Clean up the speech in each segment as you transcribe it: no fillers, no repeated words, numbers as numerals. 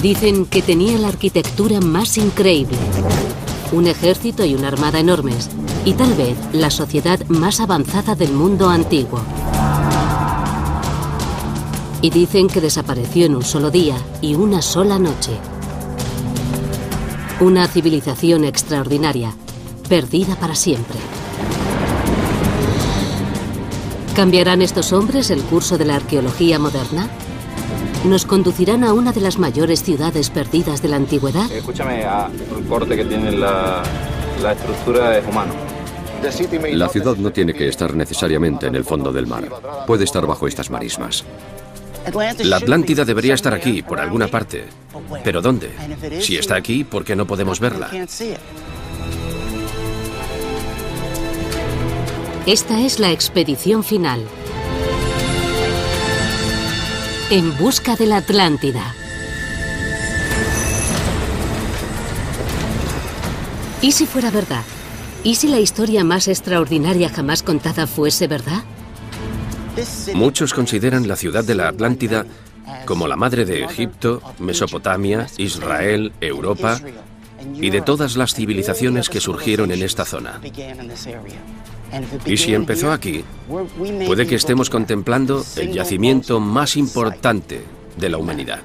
Dicen que tenía la arquitectura más increíble, un ejército y una armada enormes, y tal vez la sociedad más avanzada del mundo antiguo. Y dicen que desapareció en un solo día y una sola noche. Una civilización extraordinaria, perdida para siempre. ¿Cambiarán estos hombres el curso de la arqueología moderna? ¿Nos conducirán a una de las mayores ciudades perdidas de la antigüedad? Escúchame, el corte que tiene la estructura es humano. La ciudad no tiene que estar necesariamente en el fondo del mar. Puede estar bajo estas marismas. La Atlántida debería estar aquí, por alguna parte. ¿Pero dónde? Si está aquí, ¿por qué no podemos verla? Esta es la expedición final. En busca de la Atlántida. ¿Y si fuera verdad? ¿Y si la historia más extraordinaria jamás contada fuese verdad? Muchos consideran la ciudad de la Atlántida como la madre de Egipto, Mesopotamia, Israel, Europa y de todas las civilizaciones que surgieron en esta zona. Y si empezó aquí, puede que estemos contemplando el yacimiento más importante de la humanidad.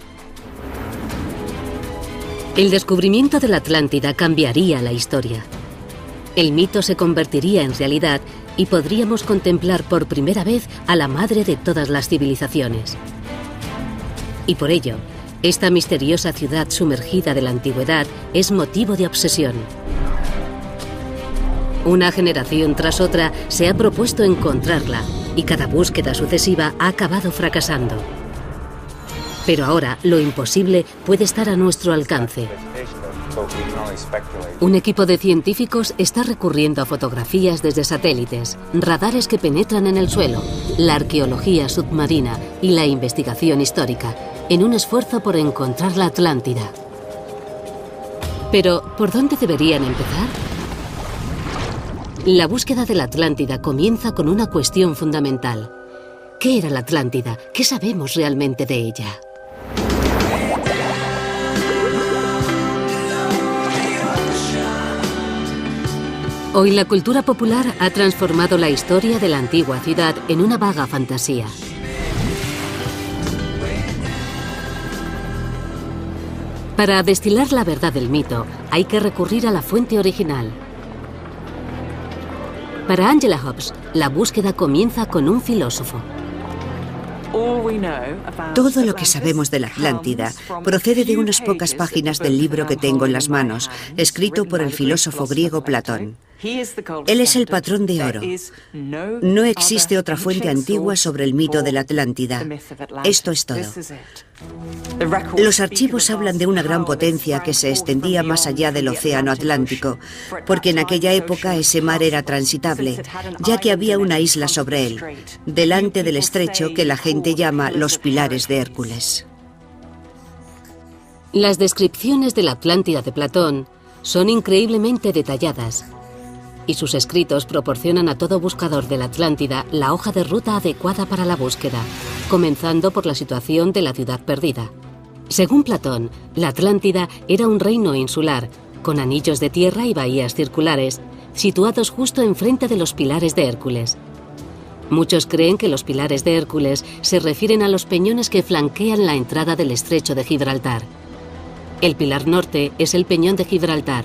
El descubrimiento de la Atlántida cambiaría la historia. El mito se convertiría en realidad y podríamos contemplar por primera vez a la madre de todas las civilizaciones. Y por ello, esta misteriosa ciudad sumergida de la antigüedad es motivo de obsesión. Una generación tras otra se ha propuesto encontrarla y cada búsqueda sucesiva ha acabado fracasando. Pero ahora lo imposible puede estar a nuestro alcance. Un equipo de científicos está recurriendo a fotografías desde satélites, radares que penetran en el suelo, la arqueología submarina y la investigación histórica, en un esfuerzo por encontrar la Atlántida. Pero, ¿por dónde deberían empezar? La búsqueda de la Atlántida comienza con una cuestión fundamental. ¿Qué era la Atlántida? ¿Qué sabemos realmente de ella? Hoy la cultura popular ha transformado la historia de la antigua ciudad en una vaga fantasía. Para destilar la verdad del mito, hay que recurrir a la fuente original. Para Angela Hobbs, la búsqueda comienza con un filósofo. Todo lo que sabemos de la Atlántida procede de unas pocas páginas del libro que tengo en las manos, escrito por el filósofo griego Platón. Él es el patrón de oro. No existe otra fuente antigua sobre el mito de la Atlántida. Esto es todo. Los archivos hablan de una gran potencia que se extendía más allá del océano Atlántico, porque en aquella época ese mar era transitable, ya que había una isla sobre él, delante del estrecho que la gente llama los Pilares de Hércules. Las descripciones de la Atlántida de Platón son increíblemente detalladas, y sus escritos proporcionan a todo buscador de la Atlántida la hoja de ruta adecuada para la búsqueda, comenzando por la situación de la ciudad perdida. Según Platón, la Atlántida era un reino insular, con anillos de tierra y bahías circulares, situados justo enfrente de los Pilares de Hércules. Muchos creen que los Pilares de Hércules se refieren a los peñones que flanquean la entrada del estrecho de Gibraltar. El pilar norte es el peñón de Gibraltar,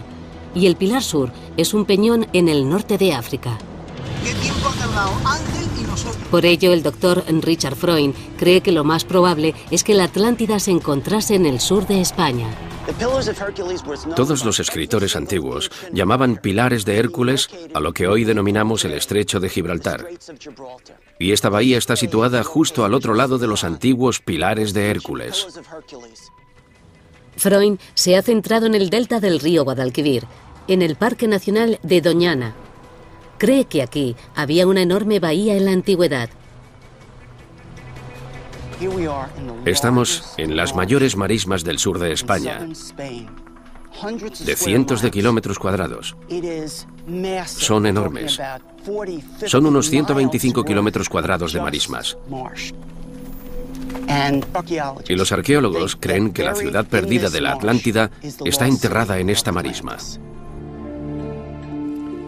y el pilar sur es un peñón en el norte de África. ¿Qué tiempo ha tardado Ángel y nosotros? Por ello, el doctor Richard Freund cree que lo más probable es que la Atlántida se encontrase en el sur de España. Todos los escritores antiguos llamaban Pilares de Hércules a lo que hoy denominamos el estrecho de Gibraltar. Y esta bahía está situada justo al otro lado de los antiguos Pilares de Hércules. Freund se ha centrado en el delta del río Guadalquivir, en el Parque Nacional de Doñana. Cree que aquí había una enorme bahía en la antigüedad. Estamos en las mayores marismas del sur de España, de cientos de kilómetros cuadrados. Son enormes. Son unos 125 kilómetros cuadrados de marismas. Y los arqueólogos creen que la ciudad perdida de la Atlántida está enterrada en esta marisma.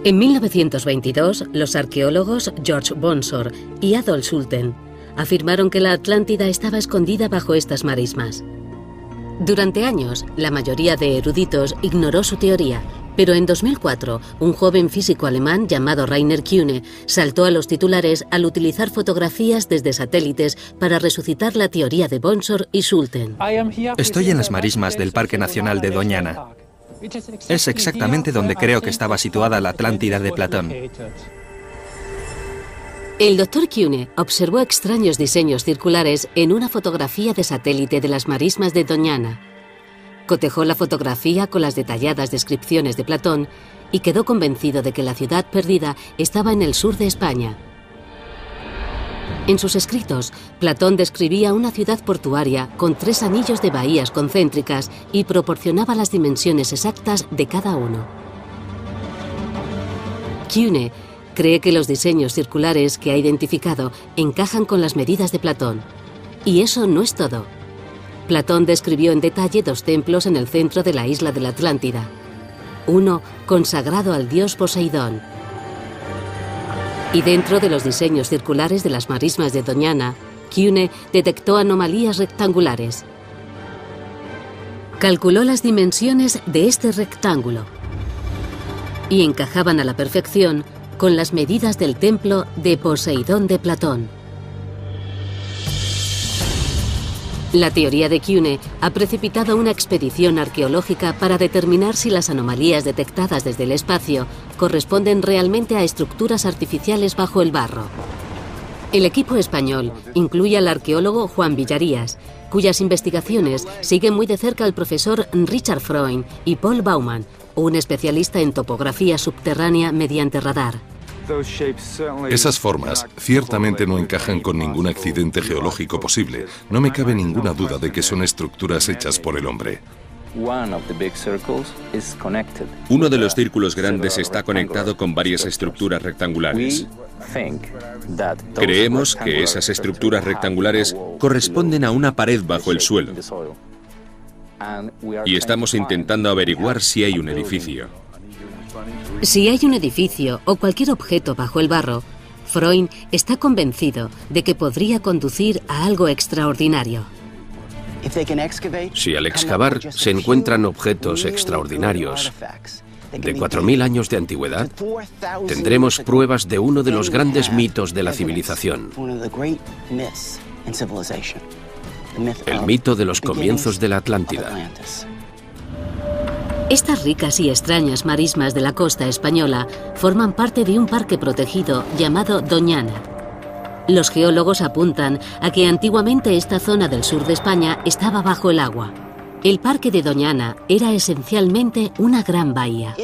En 1922, los arqueólogos George Bonsor y Adolf Schulten afirmaron que la Atlántida estaba escondida bajo estas marismas. Durante años, la mayoría de eruditos ignoró su teoría, pero en 2004, un joven físico alemán llamado Rainer Kühne saltó a los titulares al utilizar fotografías desde satélites para resucitar la teoría de Bonsor y Schulten. Estoy en las marismas del Parque Nacional de Doñana. Es exactamente donde creo que estaba situada la Atlántida de Platón. El Dr. Kühne observó extraños diseños circulares en una fotografía de satélite de las marismas de Doñana. Cotejó la fotografía con las detalladas descripciones de Platón y quedó convencido de que la ciudad perdida estaba en el sur de España. En sus escritos, Platón describía una ciudad portuaria con 3 anillos de bahías concéntricas y proporcionaba las dimensiones exactas de cada uno. Kühne cree que los diseños circulares que ha identificado encajan con las medidas de Platón. Y eso no es todo. Platón describió en detalle 2 templos en el centro de la isla de la Atlántida. Uno consagrado al dios Poseidón. Y dentro de los diseños circulares de las marismas de Doñana, Kühne detectó anomalías rectangulares. Calculó las dimensiones de este rectángulo y encajaban a la perfección con las medidas del templo de Poseidón de Platón. La teoría de Kühne ha precipitado una expedición arqueológica para determinar si las anomalías detectadas desde el espacio corresponden realmente a estructuras artificiales bajo el barro. El equipo español incluye al arqueólogo Juan Villarías, cuyas investigaciones siguen muy de cerca al profesor Richard Freund y Paul Baumann, un especialista en topografía subterránea mediante radar. Esas formas ciertamente no encajan con ningún accidente geológico posible. No me cabe ninguna duda de que son estructuras hechas por el hombre. Uno de los círculos grandes está conectado con varias estructuras rectangulares. Creemos que esas estructuras rectangulares corresponden a una pared bajo el suelo. Y estamos intentando averiguar si hay un edificio. Si hay un edificio o cualquier objeto bajo el barro, Freund está convencido de que podría conducir a algo extraordinario. Si al excavar se encuentran objetos extraordinarios de 4.000 años de antigüedad, tendremos pruebas de uno de los grandes mitos de la civilización. El mito de los comienzos de la Atlántida. Estas ricas y extrañas marismas de la costa española forman parte de un parque protegido llamado Doñana. Los geólogos apuntan a que antiguamente esta zona del sur de España estaba bajo el agua. El parque de Doñana era esencialmente una gran bahía.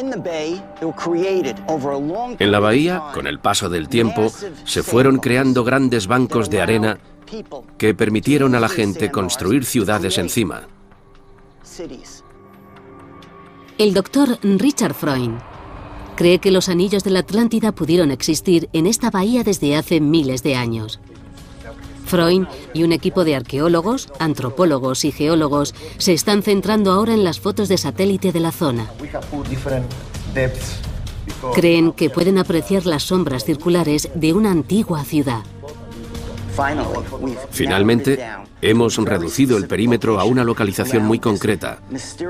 En la bahía, con el paso del tiempo, se fueron creando grandes bancos de arena que permitieron a la gente construir ciudades encima. El doctor Richard Freund cree que los anillos de la Atlántida pudieron existir en esta bahía desde hace miles de años. Freund y un equipo de arqueólogos, antropólogos y geólogos se están centrando ahora en las fotos de satélite de la zona. Creen que pueden apreciar las sombras circulares de una antigua ciudad. Finalmente, hemos reducido el perímetro a una localización muy concreta,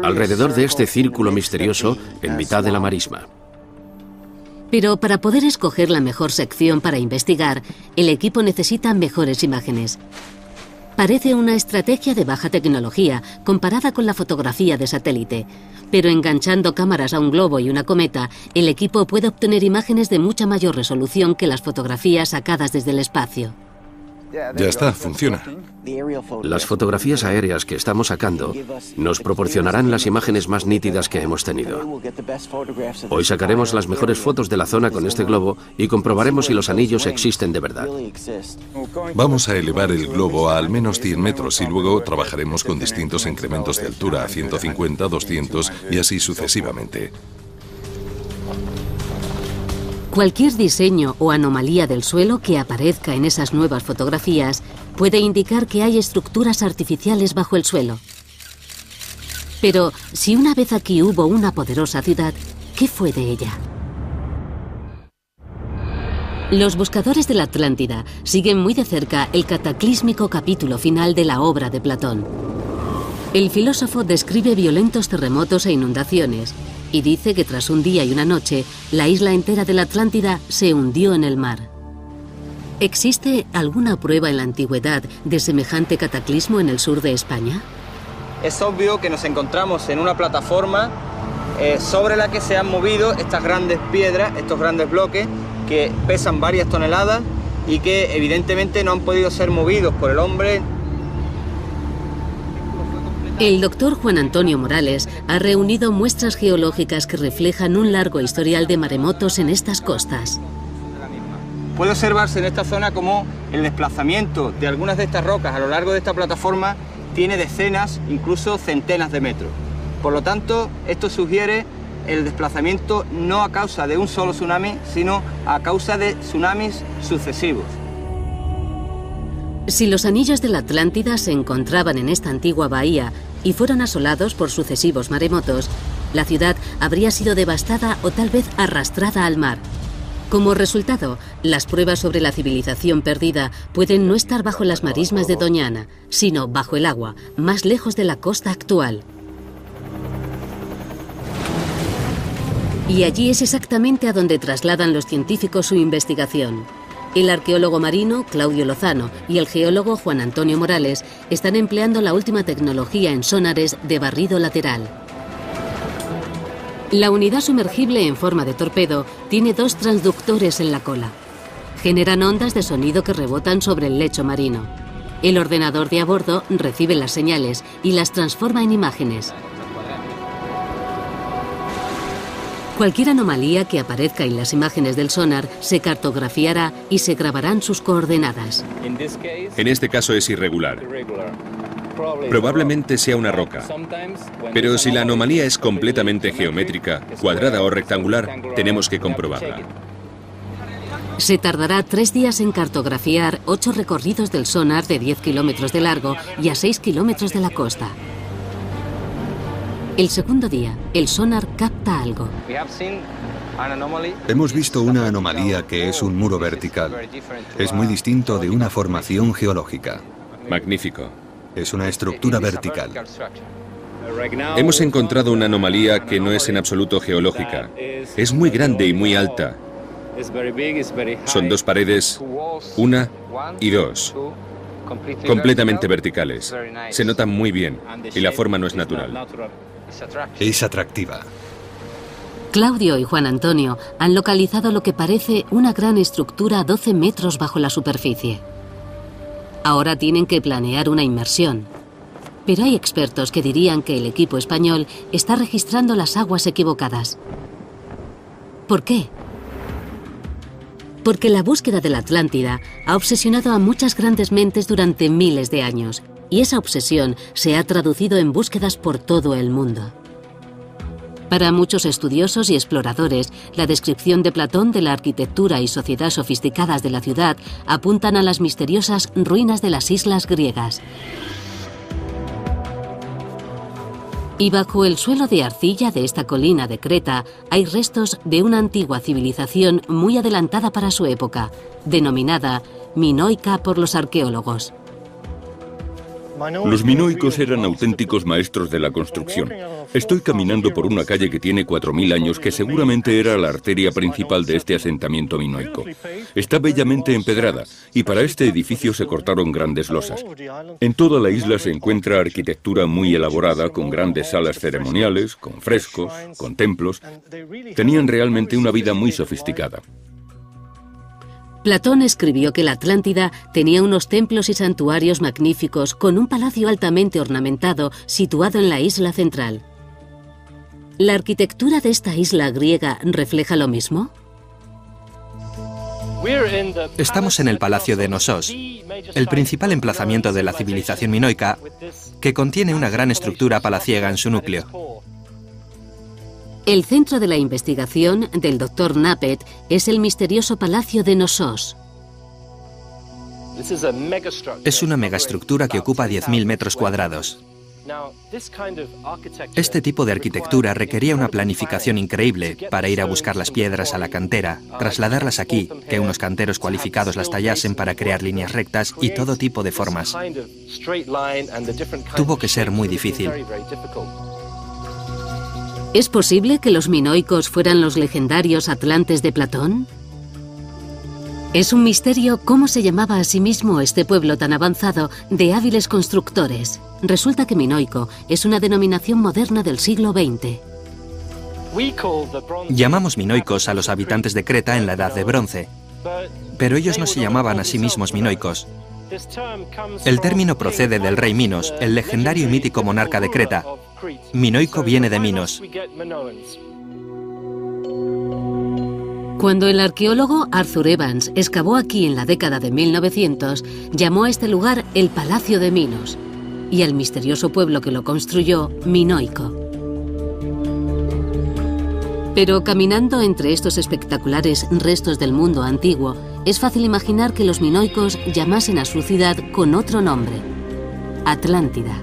alrededor de este círculo misterioso en mitad de la marisma. Pero para poder escoger la mejor sección para investigar, el equipo necesita mejores imágenes. Parece una estrategia de baja tecnología comparada con la fotografía de satélite, pero enganchando cámaras a un globo y una cometa, el equipo puede obtener imágenes de mucha mayor resolución que las fotografías sacadas desde el espacio. Ya está, funciona. Las fotografías aéreas que estamos sacando nos proporcionarán las imágenes más nítidas que hemos tenido. Hoy sacaremos las mejores fotos de la zona con este globo y comprobaremos si los anillos existen de verdad. Vamos a elevar el globo a al menos 100 metros y luego trabajaremos con distintos incrementos de altura, a 150, 200 y así sucesivamente. Cualquier diseño o anomalía del suelo que aparezca en esas nuevas fotografías puede indicar que hay estructuras artificiales bajo el suelo. Pero si una vez aquí hubo una poderosa ciudad, ¿qué fue de ella? Los buscadores de la Atlántida siguen muy de cerca el cataclísmico capítulo final de la obra de Platón. El filósofo describe violentos terremotos e inundaciones y dice que tras un día y una noche, la isla entera de la Atlántida se hundió en el mar. ¿Existe alguna prueba en la antigüedad de semejante cataclismo en el sur de España? Es obvio que nos encontramos en una plataforma sobre la que se han movido estas grandes piedras, estos grandes bloques que pesan varias toneladas y que evidentemente no han podido ser movidos por el hombre. El doctor Juan Antonio Morales ha reunido muestras geológicas que reflejan un largo historial de maremotos en estas costas. Puede observarse en esta zona como el desplazamiento de algunas de estas rocas a lo largo de esta plataforma tiene decenas, incluso centenas de metros. Por lo tanto, esto sugiere el desplazamiento no a causa de un solo tsunami, sino a causa de tsunamis sucesivos. Si los anillos de la Atlántida se encontraban en esta antigua bahía y fueron asolados por sucesivos maremotos, la ciudad habría sido devastada o tal vez arrastrada al mar. Como resultado, las pruebas sobre la civilización perdida pueden no estar bajo las marismas de Doñana, sino bajo el agua, más lejos de la costa actual. Y allí es exactamente a donde trasladan los científicos su investigación. El arqueólogo marino Claudio Lozano y el geólogo Juan Antonio Morales están empleando la última tecnología en sonares de barrido lateral. La unidad sumergible en forma de torpedo tiene dos transductores en la cola. Generan ondas de sonido que rebotan sobre el lecho marino. El ordenador de a bordo recibe las señales y las transforma en imágenes. Cualquier anomalía que aparezca en las imágenes del sonar se cartografiará y se grabarán sus coordenadas. En este caso es irregular. Probablemente sea una roca. Pero si la anomalía es completamente geométrica, cuadrada o rectangular, tenemos que comprobarla. Se tardará 3 días en cartografiar 8 recorridos del sonar de 10 kilómetros de largo y a 6 kilómetros de la costa. El segundo día, el sonar capta algo. Hemos visto una anomalía que es un muro vertical. Es muy distinto de una formación geológica. Magnífico. Es una estructura vertical. Hemos encontrado una anomalía que no es en absoluto geológica. Es muy grande y muy alta. Son 2 paredes, 1 y 2, completamente verticales. Se notan muy bien y la forma no es natural. Es atractiva. Claudio y Juan Antonio han localizado lo que parece una gran estructura a 12 metros bajo la superficie. Ahora tienen que planear una inmersión. Pero hay expertos que dirían que el equipo español está registrando las aguas equivocadas. ¿Por qué? Porque la búsqueda de la Atlántida ha obsesionado a muchas grandes mentes durante miles de años, y esa obsesión se ha traducido en búsquedas por todo el mundo. Para muchos estudiosos y exploradores, la descripción de Platón de la arquitectura y sociedad sofisticadas de la ciudad apuntan a las misteriosas ruinas de las islas griegas. Y bajo el suelo de arcilla de esta colina de Creta hay restos de una antigua civilización muy adelantada para su época, denominada minoica por los arqueólogos. Los minoicos eran auténticos maestros de la construcción. Estoy caminando por una calle que tiene 4000 años, que seguramente era la arteria principal de este asentamiento minoico. Está bellamente empedrada y para este edificio se cortaron grandes losas. En toda la isla se encuentra arquitectura muy elaborada, con grandes salas ceremoniales, con frescos, con templos. Tenían realmente una vida muy sofisticada. Platón escribió que la Atlántida tenía unos templos y santuarios magníficos con un palacio altamente ornamentado situado en la isla central. ¿La arquitectura de esta isla griega refleja lo mismo? Estamos en el Palacio de Knossos, el principal emplazamiento de la civilización minoica, que contiene una gran estructura palaciega en su núcleo. El centro de la investigación del Dr. Knappett es el misterioso Palacio de Knossos. Es una megaestructura que ocupa 10.000 metros cuadrados. Este tipo de arquitectura requería una planificación increíble para ir a buscar las piedras a la cantera, trasladarlas aquí, que unos canteros cualificados las tallasen para crear líneas rectas y todo tipo de formas. Tuvo que ser muy difícil. ¿Es posible que los minoicos fueran los legendarios atlantes de Platón? Es un misterio cómo se llamaba a sí mismo este pueblo tan avanzado de hábiles constructores. Resulta que minoico es una denominación moderna del siglo XX. Llamamos minoicos a los habitantes de Creta en la Edad de Bronce, pero ellos no se llamaban a sí mismos minoicos. El término procede del rey Minos, el legendario y mítico monarca de Creta. Minoico viene de Minos. Cuando el arqueólogo Arthur Evans excavó aquí en la década de 1900, llamó a este lugar el Palacio de Minos y al misterioso pueblo que lo construyó, Minoico. Pero caminando entre estos espectaculares restos del mundo antiguo, es fácil imaginar que los minoicos llamasen a su ciudad con otro nombre: Atlántida.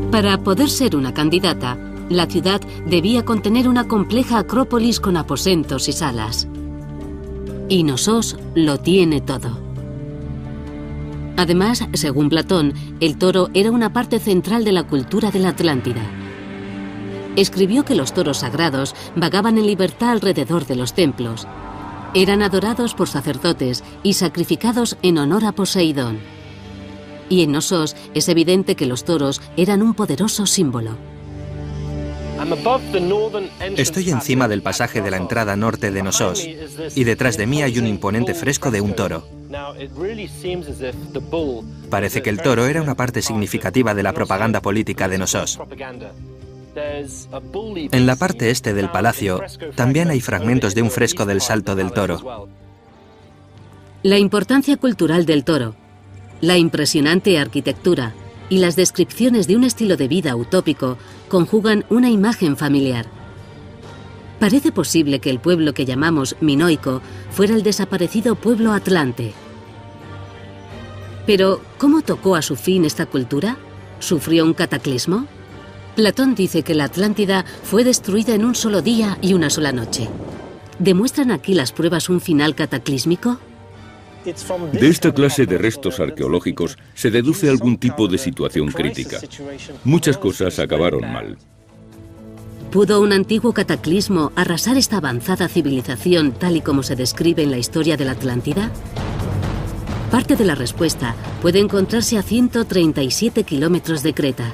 Para poder ser una candidata, la ciudad debía contener una compleja acrópolis con aposentos y salas. Y Knossos lo tiene todo. Además, según Platón, el toro era una parte central de la cultura de la Atlántida. Escribió que los toros sagrados vagaban en libertad alrededor de los templos. Eran adorados por sacerdotes y sacrificados en honor a Poseidón. Y en Knossos es evidente que los toros eran un poderoso símbolo. Estoy encima del pasaje de la entrada norte de Knossos y detrás de mí hay un imponente fresco de un toro. Parece que el toro era una parte significativa de la propaganda política de Knossos. En la parte este del palacio también hay fragmentos de un fresco del Salto del Toro. La importancia cultural del toro, la impresionante arquitectura y las descripciones de un estilo de vida utópico conjugan una imagen familiar. Parece posible que el pueblo que llamamos minoico fuera el desaparecido pueblo atlante. Pero, ¿cómo tocó a su fin esta cultura? ¿Sufrió un cataclismo? Platón dice que la Atlántida fue destruida en un solo día y una sola noche. ¿Demuestran aquí las pruebas un final cataclísmico? De esta clase de restos arqueológicos se deduce algún tipo de situación crítica. Muchas cosas acabaron mal. ¿Pudo un antiguo cataclismo arrasar esta avanzada civilización tal y como se describe en la historia de la Atlántida? Parte de la respuesta puede encontrarse a 137 kilómetros de Creta.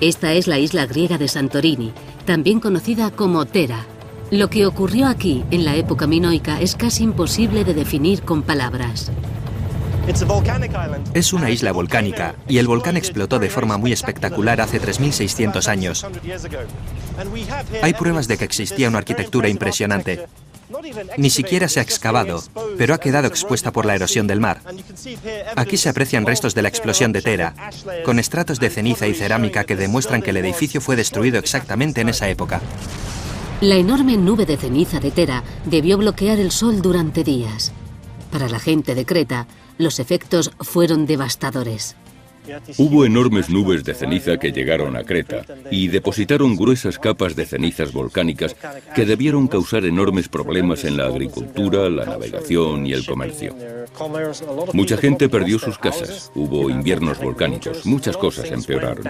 Esta es la isla griega de Santorini, también conocida como Thera. Lo que ocurrió aquí en la época minoica es casi imposible de definir con palabras. Es una isla volcánica y el volcán explotó de forma muy espectacular hace 3.600 años. Hay pruebas de que existía una arquitectura impresionante. Ni siquiera se ha excavado, pero ha quedado expuesta por la erosión del mar. Aquí se aprecian restos de la explosión de Thera, con estratos de ceniza y cerámica que demuestran que el edificio fue destruido exactamente en esa época. La enorme nube de ceniza de Thera debió bloquear el sol durante días. Para la gente de Creta, los efectos fueron devastadores. Hubo enormes nubes de ceniza que llegaron a Creta y depositaron gruesas capas de cenizas volcánicas que debieron causar enormes problemas en la agricultura, la navegación y el comercio. Mucha gente perdió sus casas, hubo inviernos volcánicos, muchas cosas empeoraron.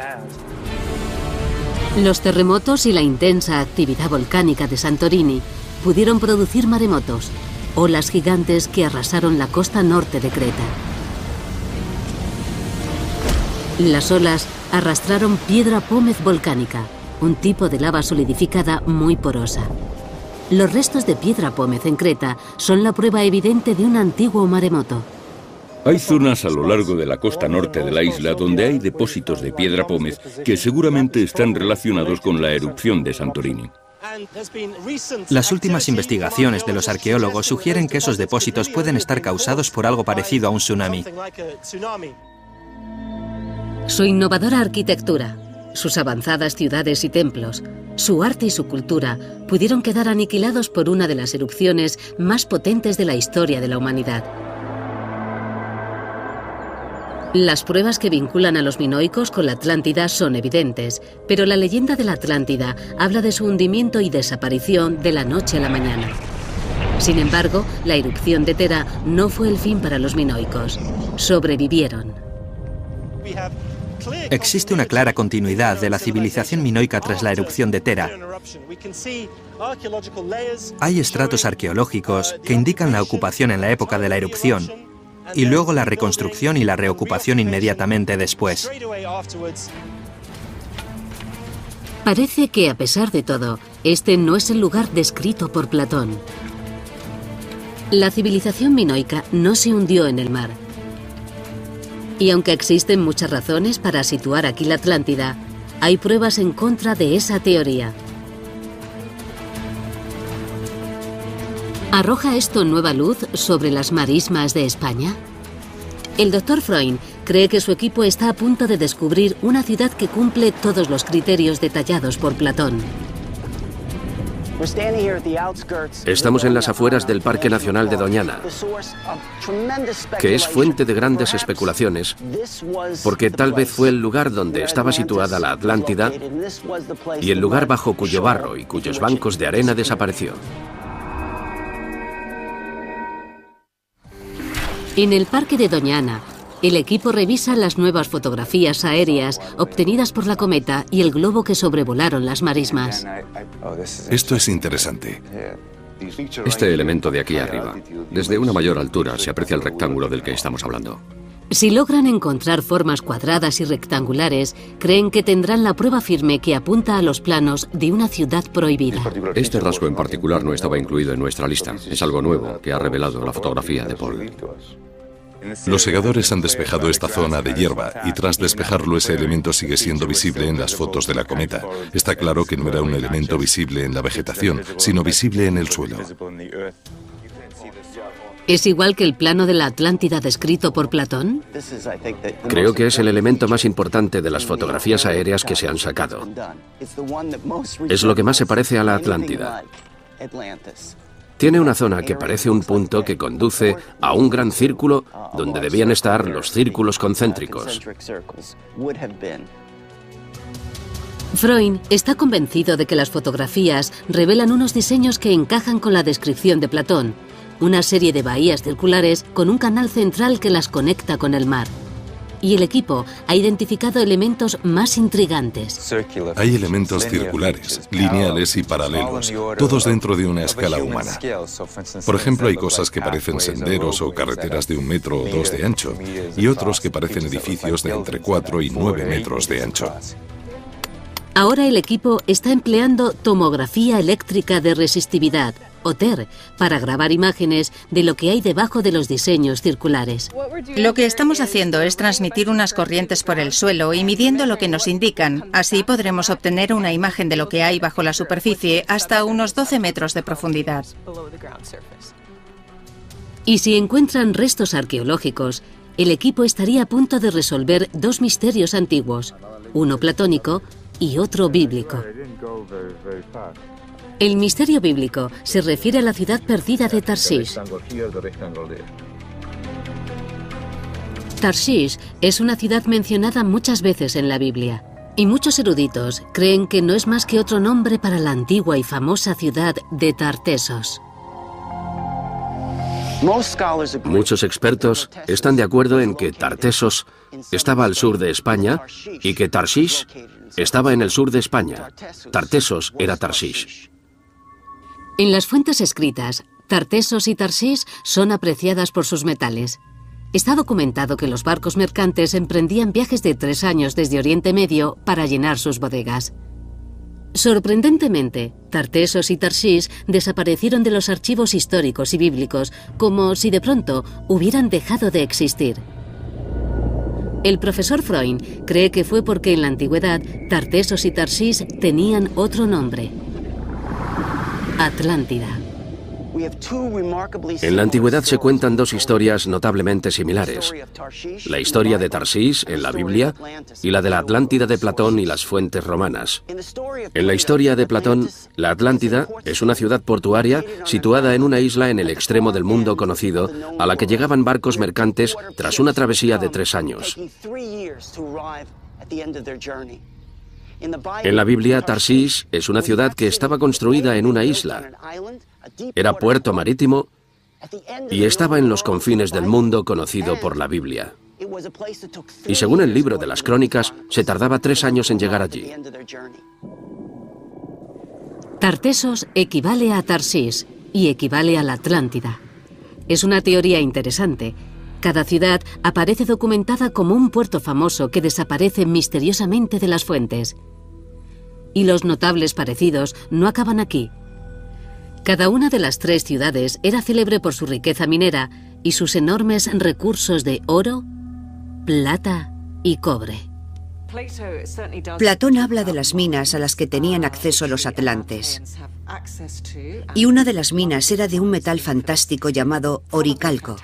Los terremotos y la intensa actividad volcánica de Santorini pudieron producir maremotos, olas gigantes que arrasaron la costa norte de Creta. Las olas arrastraron piedra pómez volcánica, un tipo de lava solidificada muy porosa. Los restos de piedra pómez en Creta son la prueba evidente de un antiguo maremoto. Hay zonas a lo largo de la costa norte de la isla donde hay depósitos de piedra pómez que seguramente están relacionados con la erupción de Santorini. Las últimas investigaciones de los arqueólogos sugieren que esos depósitos pueden estar causados por algo parecido a un tsunami. Su innovadora arquitectura, sus avanzadas ciudades y templos, Su arte y su cultura pudieron quedar aniquilados por una de las erupciones más potentes de la historia de la humanidad. Las pruebas que vinculan a los minoicos con la Atlántida son evidentes, pero la leyenda de la Atlántida habla de su hundimiento y desaparición de la noche a la mañana. Sin embargo, la erupción de Thera no fue el fin para los minoicos. Sobrevivieron. Existe una clara continuidad de la civilización minoica tras la erupción de Thera. Hay estratos arqueológicos que indican la ocupación en la época de la erupción y luego la reconstrucción y la reocupación inmediatamente después. Parece que, a pesar de todo, este no es el lugar descrito por Platón. La civilización minoica no se hundió en el mar. Y aunque existen muchas razones para situar aquí la Atlántida, hay pruebas en contra de esa teoría. ¿Arroja esto nueva luz sobre las marismas de España? El Dr. Freund cree que su equipo está a punto de descubrir una ciudad que cumple todos los criterios detallados por Platón. Estamos en las afueras del Parque Nacional de Doñana, que es fuente de grandes especulaciones, porque tal vez fue el lugar donde estaba situada la Atlántida y el lugar bajo cuyo barro y cuyos bancos de arena desapareció. En el Parque de Doñana, el equipo revisa las nuevas fotografías aéreas obtenidas por la cometa y el globo que sobrevolaron las marismas. Esto es interesante. Este elemento de aquí arriba, desde una mayor altura se aprecia el rectángulo del que estamos hablando. Si logran encontrar formas cuadradas y rectangulares, creen que tendrán la prueba firme que apunta a los planos de una ciudad prohibida. Este rasgo en particular no estaba incluido en nuestra lista. Es algo nuevo que ha revelado la fotografía de Paul. Los segadores han despejado esta zona de hierba y tras despejarlo ese elemento sigue siendo visible en las fotos de la cometa. Está claro que no era un elemento visible en la vegetación, sino visible en el suelo. ¿Es igual que el plano de la Atlántida descrito por Platón? Creo que es el elemento más importante de las fotografías aéreas que se han sacado. Es lo que más se parece a la Atlántida. Tiene una zona que parece un punto que conduce a un gran círculo donde debían estar los círculos concéntricos. Freund está convencido de que las fotografías revelan unos diseños que encajan con la descripción de Platón, una serie de bahías circulares con un canal central que las conecta con el mar. Y el equipo ha identificado elementos más intrigantes. Hay elementos circulares, lineales y paralelos, todos dentro de una escala humana. Por ejemplo, hay cosas que parecen senderos o carreteras de 1 metro o 2 de ancho, y otros que parecen edificios de entre 4 y 9 metros de ancho. Ahora el equipo está empleando tomografía eléctrica de resistividad, o TER, para grabar imágenes de lo que hay debajo de los diseños circulares. Lo que estamos haciendo es transmitir unas corrientes por el suelo y midiendo lo que nos indican. Así podremos obtener una imagen de lo que hay bajo la superficie hasta unos 12 metros de profundidad. Y si encuentran restos arqueológicos, el equipo estaría a punto de resolver 2 misterios antiguos, uno platónico y otro bíblico. El misterio bíblico se refiere a la ciudad perdida de Tarshish. Tarshish es una ciudad mencionada muchas veces en la Biblia, y muchos eruditos creen que no es más que otro nombre para la antigua y famosa ciudad de Tartesos. Muchos expertos están de acuerdo en que Tartesos estaba al sur de España y que Tarshish estaba en el sur de España. Tartesos era Tarshish. En las fuentes escritas, Tartesos y Tarshish son apreciadas por sus metales. Está documentado que los barcos mercantes emprendían viajes de 3 años desde Oriente Medio para llenar sus bodegas. Sorprendentemente, Tartesos y Tarshish desaparecieron de los archivos históricos y bíblicos, como si de pronto hubieran dejado de existir. El profesor Freund cree que fue porque en la antigüedad Tartesos y Tarshish tenían otro nombre: Atlántida. En la antigüedad se cuentan dos historias notablemente similares. La historia de Tarsís, en la Biblia, y la de la Atlántida de Platón y las fuentes romanas. En la historia de Platón, la Atlántida es una ciudad portuaria situada en una isla en el extremo del mundo conocido, a la que llegaban barcos mercantes tras una travesía de 3 años. En la Biblia, Tarsís es una ciudad que estaba construida en una isla. Era puerto marítimo y estaba en los confines del mundo conocido por la Biblia. Y según el libro de las Crónicas, se tardaba 3 años en llegar allí. Tartesos equivale a Tarsís y equivale a la Atlántida. Es una teoría interesante. Cada ciudad aparece documentada como un puerto famoso que desaparece misteriosamente de las fuentes. Y los notables parecidos no acaban aquí. Cada una de las 3 ciudades era célebre por su riqueza minera y sus enormes recursos de oro, plata y cobre. Platón habla de las minas a las que tenían acceso los atlantes. Y una de las minas era de un metal fantástico llamado oricalco.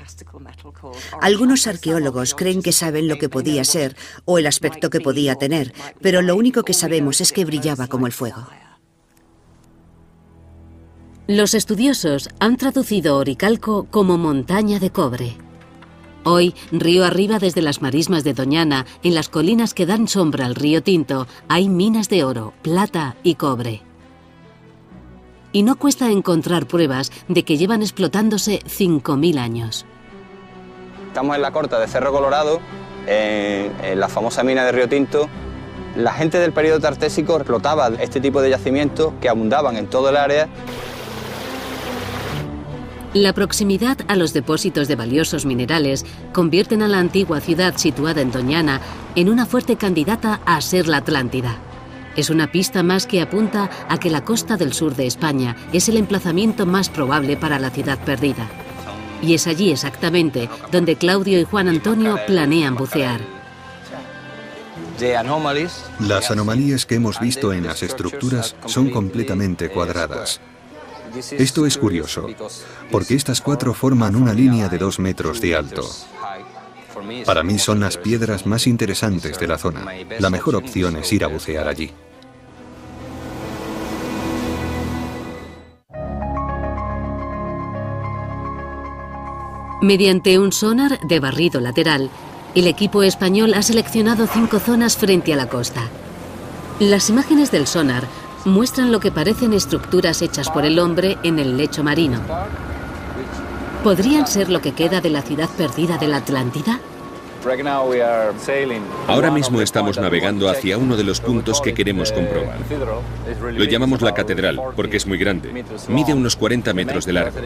Algunos arqueólogos creen que saben lo que podía ser o el aspecto que podía tener, pero lo único que sabemos es que brillaba como el fuego. Los estudiosos han traducido oricalco como montaña de cobre. Hoy, río arriba desde las marismas de Doñana, en las colinas que dan sombra al río Tinto, hay minas de oro, plata y cobre. Y no cuesta encontrar pruebas de que llevan explotándose 5.000 años. Estamos en la corta de Cerro Colorado, en la famosa mina de Río Tinto. La gente del periodo tartésico explotaba este tipo de yacimientos que abundaban en todo el área. La proximidad a los depósitos de valiosos minerales convierten a la antigua ciudad situada en Doñana en una fuerte candidata a ser la Atlántida. Es una pista más que apunta a que la costa del sur de España es el emplazamiento más probable para la ciudad perdida. Y es allí exactamente donde Claudio y Juan Antonio planean bucear. Las anomalías que hemos visto en las estructuras son completamente cuadradas. Esto es curioso, porque estas 4 forman una línea de 2 metros de alto. Para mí son las piedras más interesantes de la zona. La mejor opción es ir a bucear allí. Mediante un sonar de barrido lateral, el equipo español ha seleccionado 5 zonas frente a la costa. Las imágenes del sonar muestran lo que parecen estructuras hechas por el hombre en el lecho marino. ¿Podrían ser lo que queda de la ciudad perdida de la Atlántida? Ahora mismo estamos navegando hacia uno de los puntos que queremos comprobar. Lo llamamos la catedral porque es muy grande. Mide unos 40 metros de largo.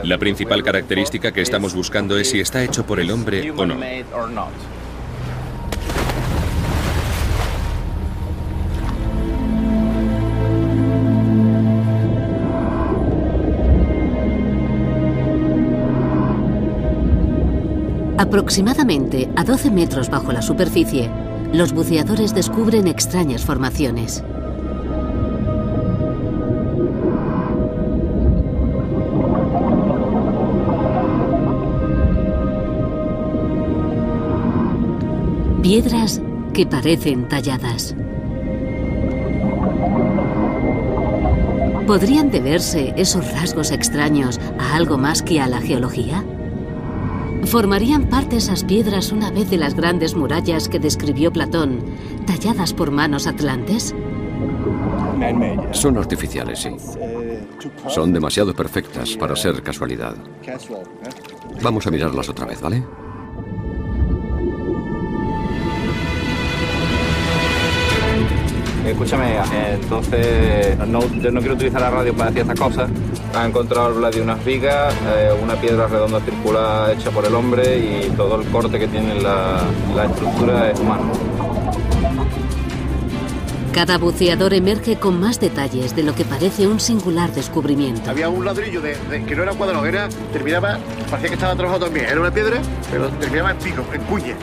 La principal característica que estamos buscando es si está hecho por el hombre o no. Aproximadamente a 12 metros bajo la superficie, los buceadores descubren extrañas formaciones. Piedras que parecen talladas. ¿Podrían deberse esos rasgos extraños a algo más que a la geología? ¿Formarían parte esas piedras una vez de las grandes murallas que describió Platón, talladas por manos atlantes? Son artificiales, sí. Son demasiado perfectas para ser casualidad. Vamos a mirarlas otra vez, ¿vale? Escúchame, entonces yo no quiero utilizar la radio para decir estas cosas. Han encontrado la de unas vigas, una piedra redonda circular hecha por el hombre y todo el corte que tiene la estructura es humano. Cada buceador emerge con más detalles de lo que parece un singular descubrimiento. Había un ladrillo que no era cuadrado, terminaba, parecía que estaba trabajado también, era una piedra, pero terminaba en pico, en cuña.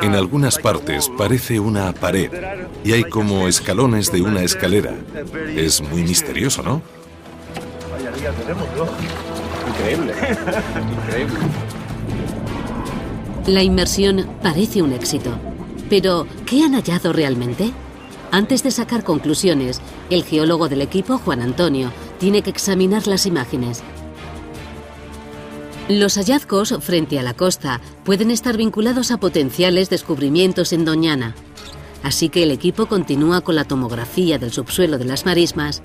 En algunas partes parece una pared y hay como escalones de una escalera. Es muy misterioso, ¿no? todavía tenemos, ¿no? Increíble, increíble. La inmersión parece un éxito. Pero, ¿qué han hallado realmente? Antes de sacar conclusiones, el geólogo del equipo, Juan Antonio, tiene que examinar las imágenes. Los hallazgos frente a la costa pueden estar vinculados a potenciales descubrimientos en Doñana. Así que el equipo continúa con la tomografía del subsuelo de las marismas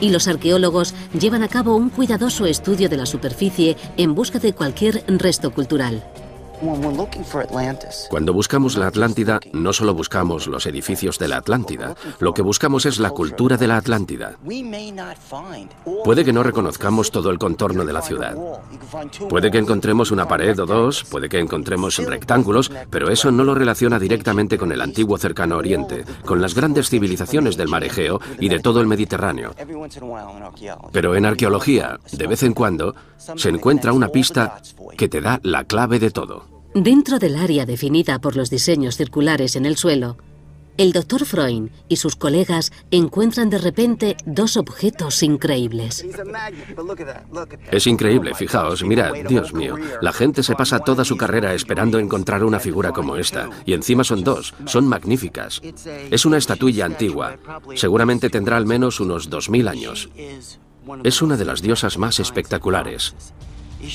y los arqueólogos llevan a cabo un cuidadoso estudio de la superficie en busca de cualquier resto cultural. Cuando buscamos la Atlántida, no solo buscamos los edificios de la Atlántida, lo que buscamos es la cultura de la Atlántida. Puede que no reconozcamos todo el contorno de la ciudad. Puede que encontremos una pared o dos, puede que encontremos rectángulos, pero eso no lo relaciona directamente con el antiguo Cercano Oriente, con las grandes civilizaciones del mar Egeo y de todo el Mediterráneo. Pero en arqueología, de vez en cuando, se encuentra una pista que te da la clave de todo. Dentro del área definida por los diseños circulares en el suelo, el Dr. Freund y sus colegas encuentran de repente dos objetos increíbles. Es increíble, fijaos, mirad, Dios mío, la gente se pasa toda su carrera esperando encontrar una figura como esta, y encima son dos, son magníficas. Es una estatuilla antigua, seguramente tendrá al menos unos 2000 años. Es una de las diosas más espectaculares.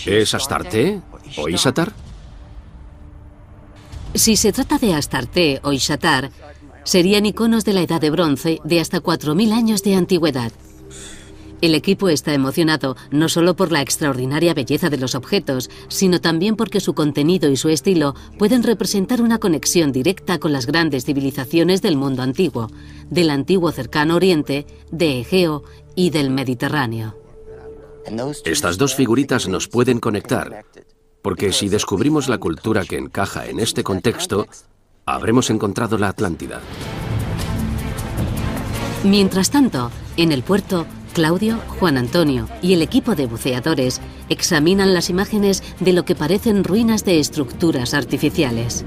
¿Es Astarte o Isatar? Si se trata de Astarte o Isatar, serían iconos de la Edad de Bronce de hasta 4000 años de antigüedad. El equipo está emocionado no solo por la extraordinaria belleza de los objetos, sino también porque su contenido y su estilo pueden representar una conexión directa con las grandes civilizaciones del mundo antiguo, del antiguo Cercano Oriente, de Egeo y del Mediterráneo. Estas dos figuritas nos pueden conectar, porque si descubrimos la cultura que encaja en este contexto, habremos encontrado la Atlántida. Mientras tanto, en el puerto, Claudio, Juan Antonio y el equipo de buceadores examinan las imágenes de lo que parecen ruinas de estructuras artificiales.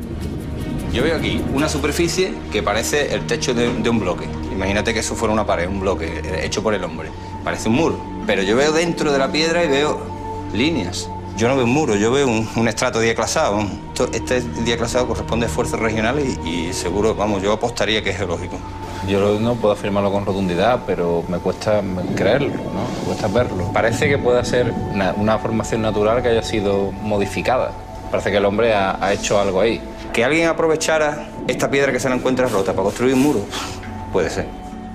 Yo veo aquí una superficie que parece el techo de un bloque. Imagínate que eso fuera una pared, un bloque hecho por el hombre. Parece un muro, pero yo veo dentro de la piedra y veo líneas. Yo no veo un muro, yo veo un estrato diaclasado. Este diaclasado corresponde a esfuerzos regionales y seguro, vamos, yo apostaría que es geológico. Yo no puedo afirmarlo con rotundidad, pero me cuesta creerlo, ¿no? Me cuesta verlo. Parece que pueda ser una formación natural que haya sido modificada. Parece que el hombre ha hecho algo ahí. Que alguien aprovechara esta piedra que se la encuentra rota para construir un muro, puede ser.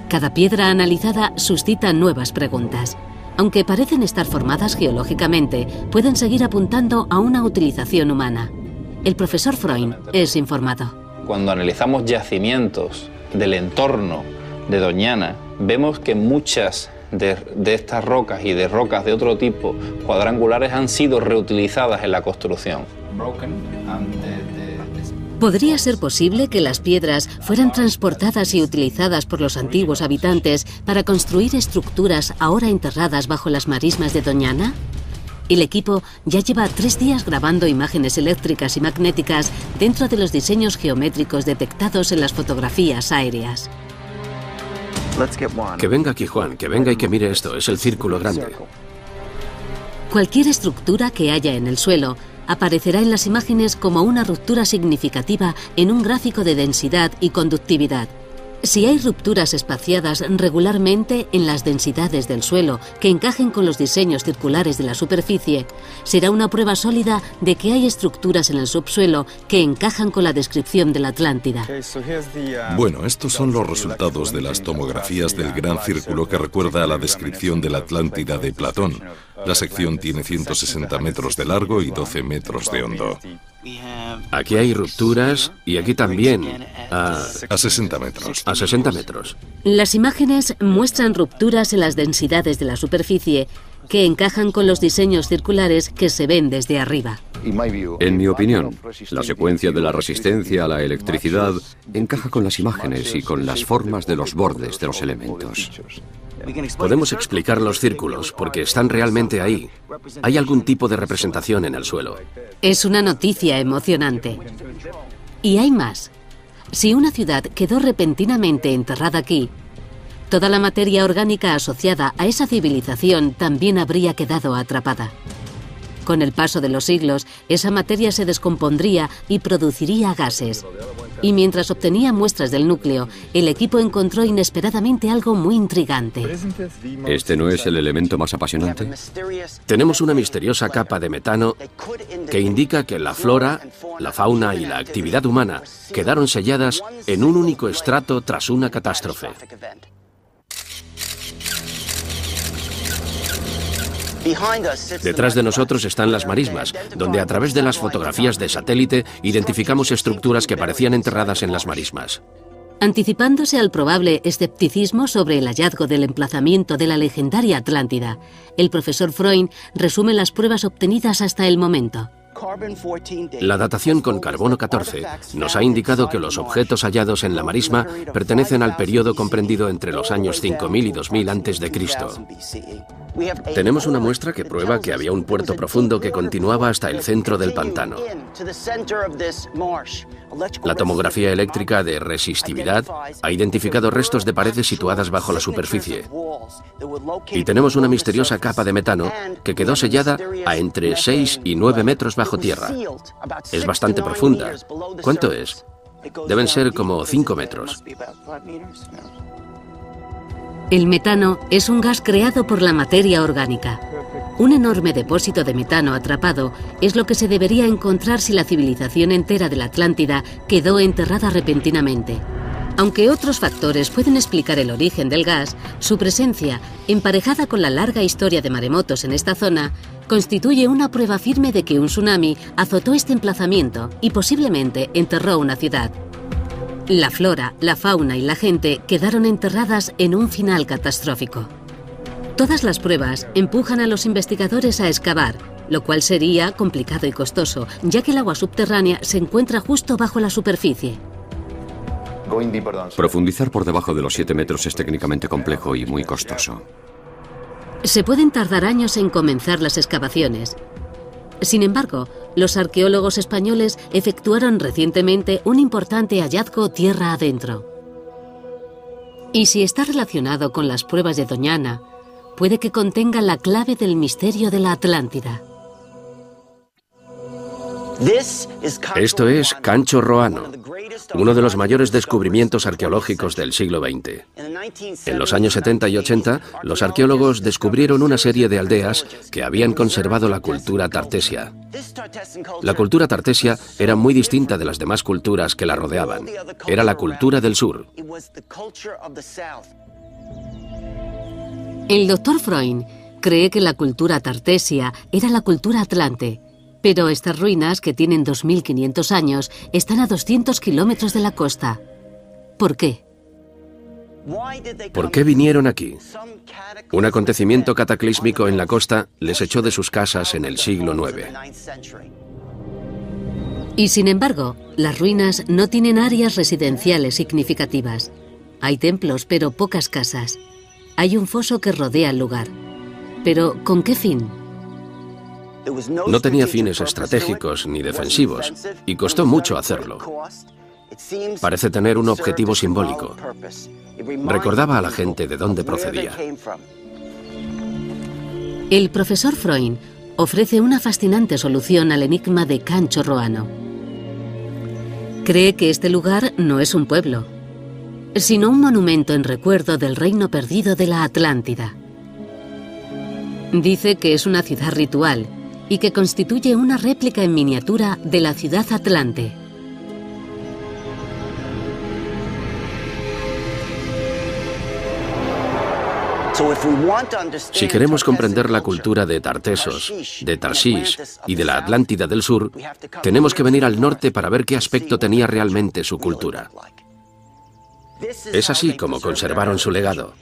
Cada piedra analizada suscita nuevas preguntas. Aunque parecen estar formadas geológicamente, pueden seguir apuntando a una utilización humana. El profesor Freund es informado. Cuando analizamos yacimientos del entorno de Doñana, vemos que muchas de estas rocas y de rocas de otro tipo cuadrangulares han sido reutilizadas en la construcción. ¿Podría ser posible que las piedras fueran transportadas y utilizadas por los antiguos habitantes para construir estructuras ahora enterradas bajo las marismas de Doñana? El equipo ya lleva 3 días grabando imágenes eléctricas y magnéticas dentro de los diseños geométricos detectados en las fotografías aéreas. Que venga aquí Juan, que venga y que mire esto, es el círculo grande. Cualquier estructura que haya en el suelo aparecerá en las imágenes como una ruptura significativa en un gráfico de densidad y conductividad. Si hay rupturas espaciadas regularmente en las densidades del suelo que encajen con los diseños circulares de la superficie, será una prueba sólida de que hay estructuras en el subsuelo que encajan con la descripción de la Atlántida. Bueno, estos son los resultados de las tomografías del gran círculo que recuerda a la descripción de la Atlántida de Platón. La sección tiene 160 metros de largo y 12 metros de hondo. Aquí hay rupturas y aquí también. A 60 metros. A 60 metros. Las imágenes muestran rupturas en las densidades de la superficie que encajan con los diseños circulares que se ven desde arriba. En mi opinión, la secuencia de la resistencia a la electricidad encaja con las imágenes y con las formas de los bordes de los elementos. Podemos explicar los círculos porque están realmente ahí. Hay algún tipo de representación en el suelo. Es una noticia emocionante. Y hay más. Si una ciudad quedó repentinamente enterrada aquí, Toda la materia orgánica asociada a esa civilización también habría quedado atrapada. Con el paso de los siglos, esa materia se descompondría y produciría gases. Y mientras obtenía muestras del núcleo, el equipo encontró inesperadamente algo muy intrigante. ¿Este no es el elemento más apasionante? Tenemos una misteriosa capa de metano que indica que la flora, la fauna y la actividad humana quedaron selladas en un único estrato tras una catástrofe. Detrás de nosotros están las marismas, donde a través de las fotografías de satélite identificamos estructuras que parecían enterradas en las marismas. Anticipándose al probable escepticismo sobre el hallazgo del emplazamiento de la legendaria Atlántida, el profesor Freund resume las pruebas obtenidas hasta el momento. La datación con carbono 14 nos ha indicado que los objetos hallados en la marisma pertenecen al periodo comprendido entre los años 5000 y 2000 a.C. Tenemos una muestra que prueba que había un puerto profundo que continuaba hasta el centro del pantano. La tomografía eléctrica de resistividad ha identificado restos de paredes situadas bajo la superficie. Y tenemos una misteriosa capa de metano que quedó sellada a entre 6 y 9 metros bajo tierra. Es bastante profunda. ¿Cuánto es? Deben ser como 5 metros. El metano es un gas creado por la materia orgánica. Un enorme depósito de metano atrapado es lo que se debería encontrar si la civilización entera de la Atlántida quedó enterrada repentinamente. Aunque otros factores pueden explicar el origen del gas, su presencia, emparejada con la larga historia de maremotos en esta zona, constituye una prueba firme de que un tsunami azotó este emplazamiento y posiblemente enterró una ciudad. La flora, la fauna y la gente quedaron enterradas en un final catastrófico. Todas las pruebas empujan a los investigadores a excavar, lo cual sería complicado y costoso, ya que el agua subterránea se encuentra justo bajo la superficie. Profundizar por debajo de los 7 metros es técnicamente complejo y muy costoso. Se pueden tardar años en comenzar las excavaciones. Sin embargo, los arqueólogos españoles efectuaron recientemente un importante hallazgo tierra adentro. Y si está relacionado con las pruebas de Doñana, puede que contenga la clave del misterio de la Atlántida. Esto es Cancho Roano, uno de los mayores descubrimientos arqueológicos del siglo XX. En los años 70 y 80, los arqueólogos descubrieron una serie de aldeas que habían conservado la cultura tartesia. La cultura tartesia era muy distinta de las demás culturas que la rodeaban. Era la cultura del sur. El doctor Freund cree que la cultura tartesia era la cultura atlante, pero estas ruinas, que tienen 2500 años, están a 200 kilómetros de la costa. ¿Por qué? ¿Por qué vinieron aquí? Un acontecimiento cataclísmico en la costa les echó de sus casas en el siglo IX. Y sin embargo, las ruinas no tienen áreas residenciales significativas. Hay templos, pero pocas casas. Hay un foso que rodea el lugar. Pero, ¿con qué fin? No tenía fines estratégicos ni defensivos, y costó mucho hacerlo. Parece tener un objetivo simbólico. Recordaba a la gente de dónde procedía. El profesor Freund ofrece una fascinante solución al enigma de Cancho Roano. Cree que este lugar no es un pueblo, sino un monumento en recuerdo del reino perdido de la Atlántida. Dice que es una ciudad ritual y que constituye una réplica en miniatura de la ciudad Atlante. Si queremos comprender la cultura de Tartesos, de Tarshish y de la Atlántida del Sur, tenemos que venir al norte para ver qué aspecto tenía realmente su cultura. Es así como conservaron su legado.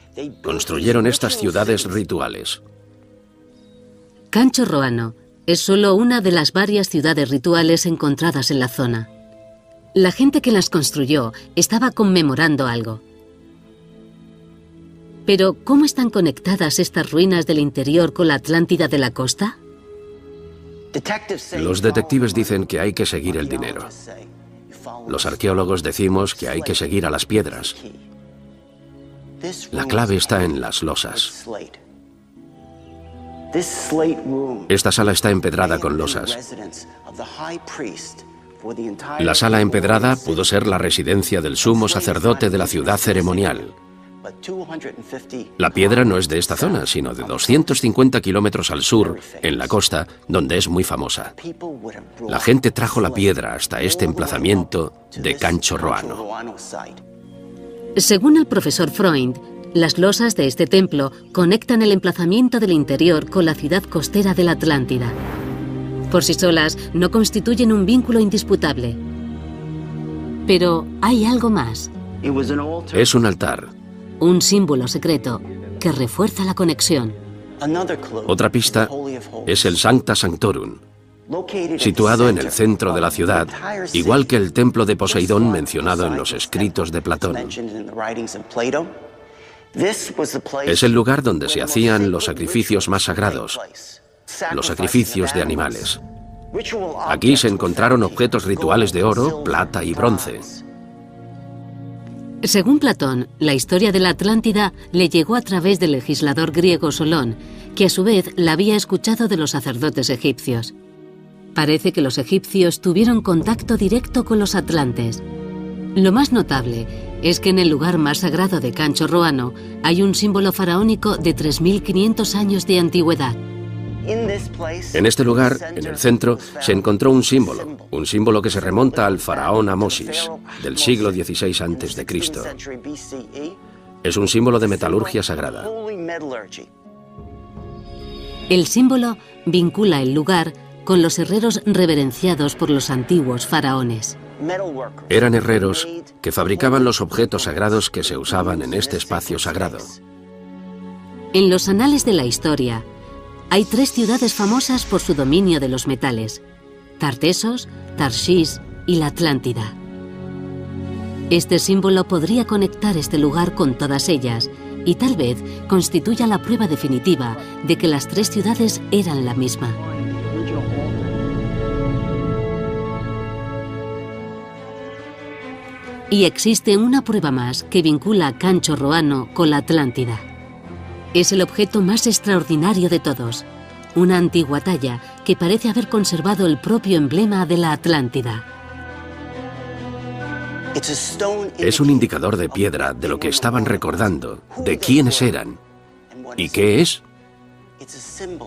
Construyeron estas ciudades rituales. Cancho Roano es solo una de las varias ciudades rituales encontradas en la zona. La gente que las construyó estaba conmemorando algo. Pero, ¿cómo están conectadas estas ruinas del interior con la Atlántida de la costa? Los detectives dicen que hay que seguir el dinero. Los arqueólogos decimos que hay que seguir a las piedras. La clave está en las losas. Esta sala está empedrada con losas. La sala empedrada pudo ser la residencia del sumo sacerdote de la ciudad ceremonial. La piedra no es de esta zona, sino de 250 kilómetros al sur, en la costa, donde es muy famosa. La gente trajo la piedra hasta este emplazamiento de Cancho Roano. Según el profesor Freund, las losas de este templo conectan el emplazamiento del interior con la ciudad costera de la Atlántida. Por sí solas no constituyen un vínculo indisputable. Pero hay algo más. Es un altar. Un símbolo secreto que refuerza la conexión. Otra pista es el Sancta Sanctorum, situado en el centro de la ciudad, igual que el templo de Poseidón mencionado en los escritos de Platón. Es el lugar donde se hacían los sacrificios más sagrados, los sacrificios de animales. Aquí se encontraron objetos rituales de oro, plata y bronce. Según Platón, la historia de la Atlántida le llegó a través del legislador griego Solón, que a su vez la había escuchado de los sacerdotes egipcios. Parece que los egipcios tuvieron contacto directo con los atlantes. Lo más notable es que en el lugar más sagrado de Cancho Roano hay un símbolo faraónico de 3.500 años de antigüedad. En este lugar, en el centro, se encontró un símbolo que se remonta al faraón Amosis, del siglo XVI a.C. Es un símbolo de metalurgia sagrada. El símbolo vincula el lugar con los herreros reverenciados por los antiguos faraones. Eran herreros que fabricaban los objetos sagrados que se usaban en este espacio sagrado. En los anales de la historia, hay 3 ciudades famosas por su dominio de los metales: Tartesos, Tarshish y la Atlántida. Este símbolo podría conectar este lugar con todas ellas y tal vez constituya la prueba definitiva de que las 3 ciudades eran la misma. Y existe una prueba más que vincula a Cancho Roano con la Atlántida. Es el objeto más extraordinario de todos, una antigua talla que parece haber conservado el propio emblema de la Atlántida. Es un indicador de piedra de lo que estaban recordando, de quiénes eran. ¿Y qué es?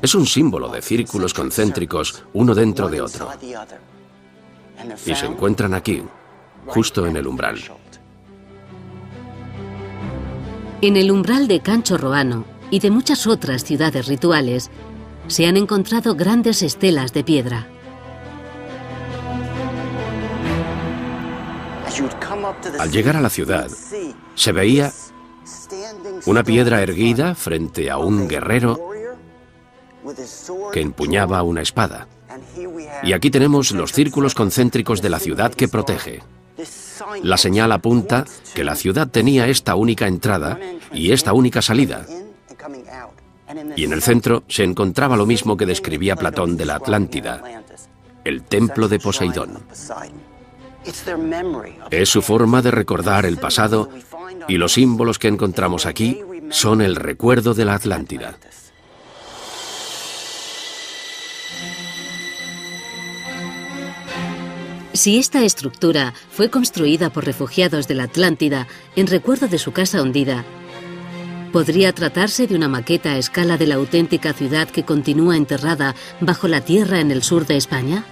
Es un símbolo de círculos concéntricos uno dentro de otro. Y se encuentran aquí, justo en el umbral. En el umbral de Cancho Roano y de muchas otras ciudades rituales, se han encontrado grandes estelas de piedra. Al llegar a la ciudad, se veía una piedra erguida frente a un guerrero que empuñaba una espada. Y aquí tenemos los círculos concéntricos de la ciudad que protege. La señal apunta que la ciudad tenía esta única entrada y esta única salida. Y en el centro se encontraba lo mismo que describía Platón de la Atlántida, el templo de Poseidón. Es su forma de recordar el pasado y los símbolos que encontramos aquí son el recuerdo de la Atlántida. Si esta estructura fue construida por refugiados de la Atlántida en recuerdo de su casa hundida, ¿podría tratarse de una maqueta a escala de la auténtica ciudad que continúa enterrada bajo la tierra en el sur de España?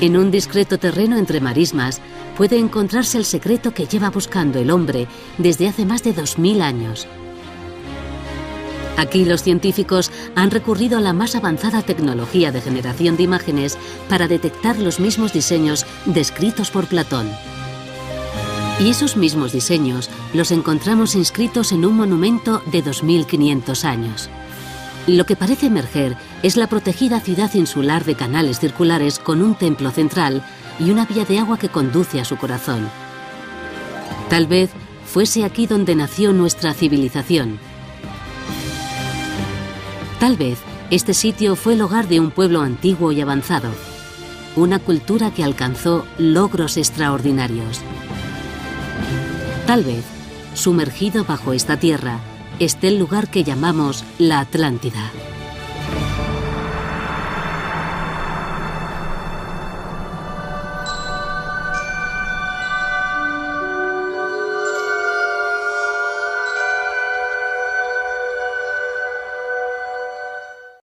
En un discreto terreno entre marismas puede encontrarse el secreto que lleva buscando el hombre desde hace más de 2000 años. Aquí los científicos han recurrido a la más avanzada tecnología de generación de imágenes para detectar los mismos diseños descritos por Platón. Y esos mismos diseños los encontramos inscritos en un monumento de 2500 años. Lo que parece emerger es la protegida ciudad insular de canales circulares con un templo central y una vía de agua que conduce a su corazón. Tal vez fuese aquí donde nació nuestra civilización. Tal vez este sitio fue el hogar de un pueblo antiguo y avanzado, una cultura que alcanzó logros extraordinarios. Tal vez Sumergido bajo esta tierra, esté el lugar que llamamos la Atlántida.